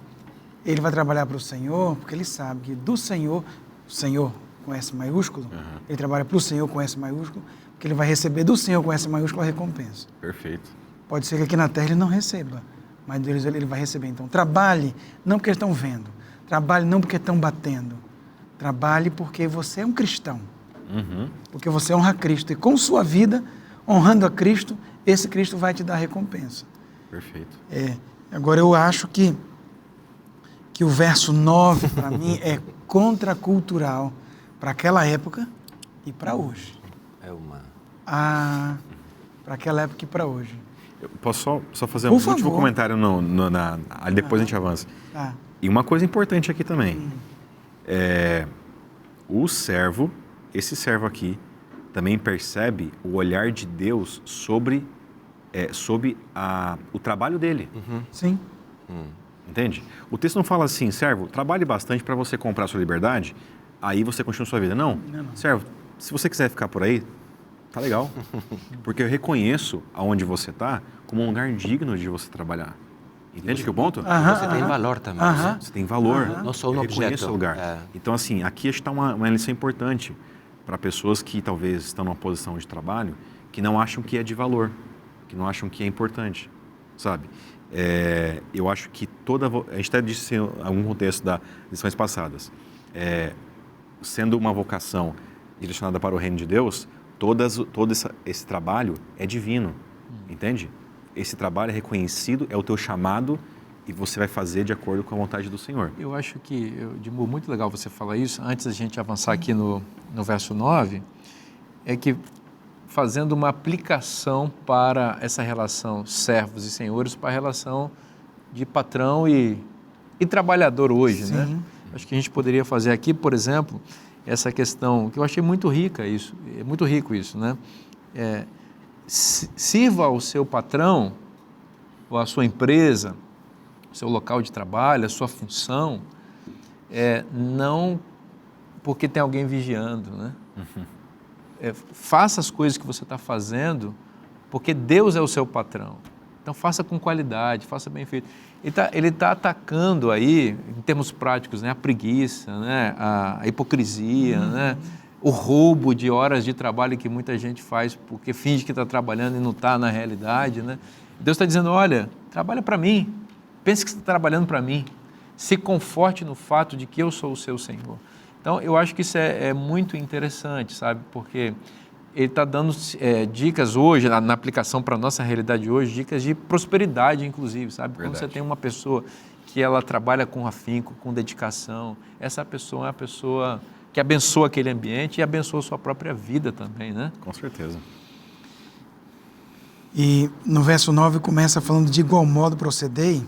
ele vai trabalhar para o Senhor, porque ele sabe que do Senhor, o Senhor com S maiúsculo, ele trabalha para o Senhor com S maiúsculo, porque ele vai receber do Senhor com S maiúsculo a recompensa. Perfeito. Pode ser que aqui na terra ele não receba, mas Deus ele vai receber. Então, trabalhe não porque estão vendo, trabalhe não porque estão batendo, trabalhe porque você é um cristão, porque você honra Cristo, e com sua vida, honrando a Cristo, esse Cristo vai te dar recompensa. Perfeito. Agora, eu acho que o verso 9, para mim, é contracultural para aquela época e para hoje. Para aquela época e para hoje. Eu posso só fazer Por um favor. último comentário depois a gente avança. Tá. E uma coisa importante aqui também. O servo, esse servo aqui, também percebe o olhar de Deus sobre o trabalho dele. Sim. Entende? O texto não fala assim, servo, trabalhe bastante para você comprar a sua liberdade, aí você continua a sua vida. Não. Servo, se você quiser ficar por aí, tá legal. Porque eu reconheço aonde você está como um lugar digno de você trabalhar. Entende que o ponto? Você tem valor também. Você tem valor. Não sou um eu reconheço objeto. o lugar. Então, assim, aqui está uma lição importante para pessoas que talvez estão numa posição de trabalho que não acham que é de valor, que não acham que é importante, sabe? Eu acho que a gente até disse em algum contexto das lições passadas, sendo uma vocação direcionada para o reino de Deus, todo esse trabalho é divino, entende? Esse trabalho é reconhecido, é o teu chamado e você vai fazer de acordo com a vontade do Senhor. Eu acho que, Edmur, muito legal você falar isso. Antes da gente avançar aqui no verso 9, é que fazendo uma aplicação para essa relação servos e senhores, para a relação de patrão e trabalhador hoje, Sim. né? Acho que a gente poderia fazer aqui, por exemplo, essa questão, que eu achei muito rica isso, é muito rico isso, né? Sirva ao seu patrão, ou à sua empresa, o seu local de trabalho, a sua função, não porque tem alguém vigiando, né? Faça as coisas que você está fazendo porque Deus é o seu patrão. Então faça com qualidade, faça bem feito. Ele está atacando aí, em termos práticos, né, a preguiça, né, a hipocrisia, né, o roubo de horas de trabalho que muita gente faz porque finge que está trabalhando e não está na realidade, né? Deus está dizendo, olha, trabalha para mim, pense que você está trabalhando para mim, se conforte no fato de que eu sou o seu Senhor. Então, eu acho que isso é muito interessante, sabe? Porque ele está dando dicas hoje, na aplicação para a nossa realidade hoje, dicas de prosperidade, inclusive, sabe? Verdade. Quando você tem uma pessoa que ela trabalha com afinco, com dedicação, essa pessoa é a pessoa que abençoa aquele ambiente e abençoa a sua própria vida também, né? Com certeza. E no verso 9 começa falando de igual modo procedei,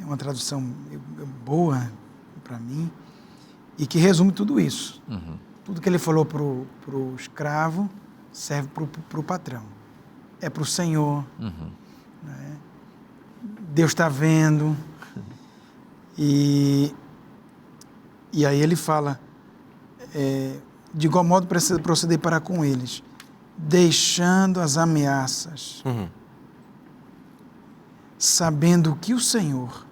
é uma tradução boa para mim, e que resume tudo isso. Tudo que ele falou para o escravo serve para o patrão. É para o Senhor. Né? Deus está vendo. E aí ele fala, de igual modo proceder para com eles, deixando as ameaças, sabendo que o Senhor,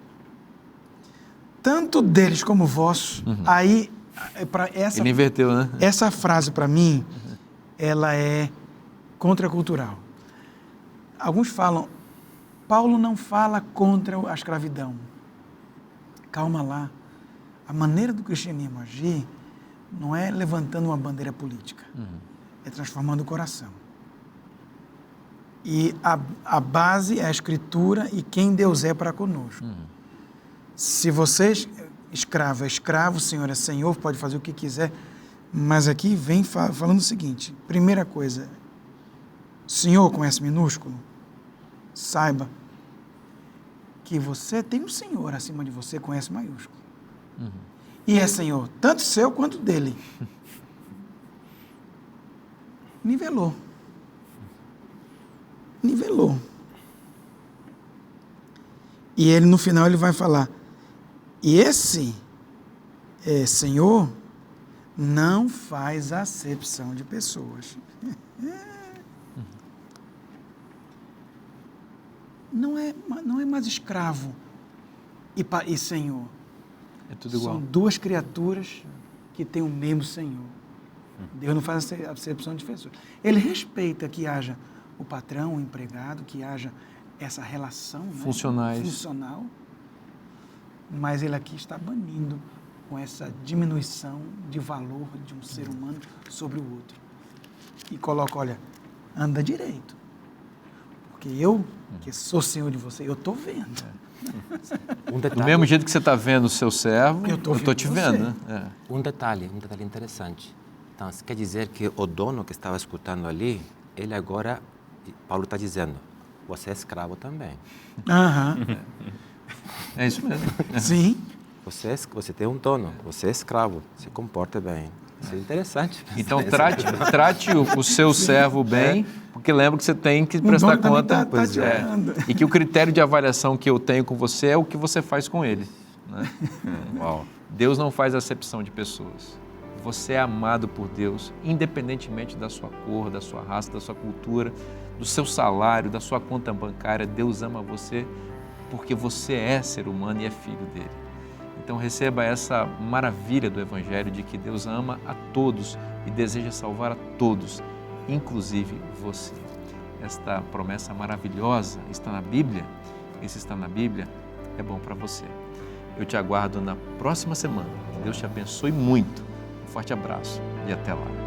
tanto deles como vosso, aí, ele inverteu, né? Essa frase, para mim, ela é contracultural. Alguns falam, Paulo não fala contra a escravidão. Calma lá. A maneira do cristianismo agir não é levantando uma bandeira política, é transformando o coração. E a base é a Escritura e quem Deus é para conosco. Se você, escravo é escravo, Senhor é Senhor, pode fazer o que quiser, mas aqui vem falando o seguinte, primeira coisa, Senhor com S minúsculo, saiba que você tem um Senhor acima de você com S maiúsculo. E é Senhor, tanto seu quanto dele. Nivelou. E ele no final ele vai falar, e esse Senhor não faz acepção de pessoas. Não é mais escravo e Senhor. É tudo igual. São duas criaturas que têm o mesmo Senhor. Deus não faz acepção de pessoas. Ele respeita que haja o patrão, o empregado, que haja essa relação, né, funcional, mas ele aqui está banindo com essa diminuição de valor de um ser humano sobre o outro. E coloca, olha, anda direito. Porque eu, que sou senhor de você, eu estou vendo. Do mesmo jeito que você está vendo o seu servo, eu estou te vendo. Né? Um detalhe interessante. Então, isso quer dizer que o dono que estava escutando ali, ele agora, Paulo está dizendo, você é escravo também. É isso mesmo. Sim. Você tem um dono, você é escravo, se comporta bem. Isso é interessante. Então, trate o seu servo bem, porque lembra que você tem que prestar conta. E que o critério de avaliação que eu tenho com você é o que você faz com ele. Né? Uau. Deus não faz acepção de pessoas. Você é amado por Deus, independentemente da sua cor, da sua raça, da sua cultura, do seu salário, da sua conta bancária. Deus ama você porque você é ser humano e é filho dele. Então receba essa maravilha do Evangelho de que Deus ama a todos e deseja salvar a todos, inclusive você. Esta promessa maravilhosa está na Bíblia, e se está na Bíblia, é bom para você. Eu te aguardo na próxima semana. Que Deus te abençoe muito. Um forte abraço e até lá.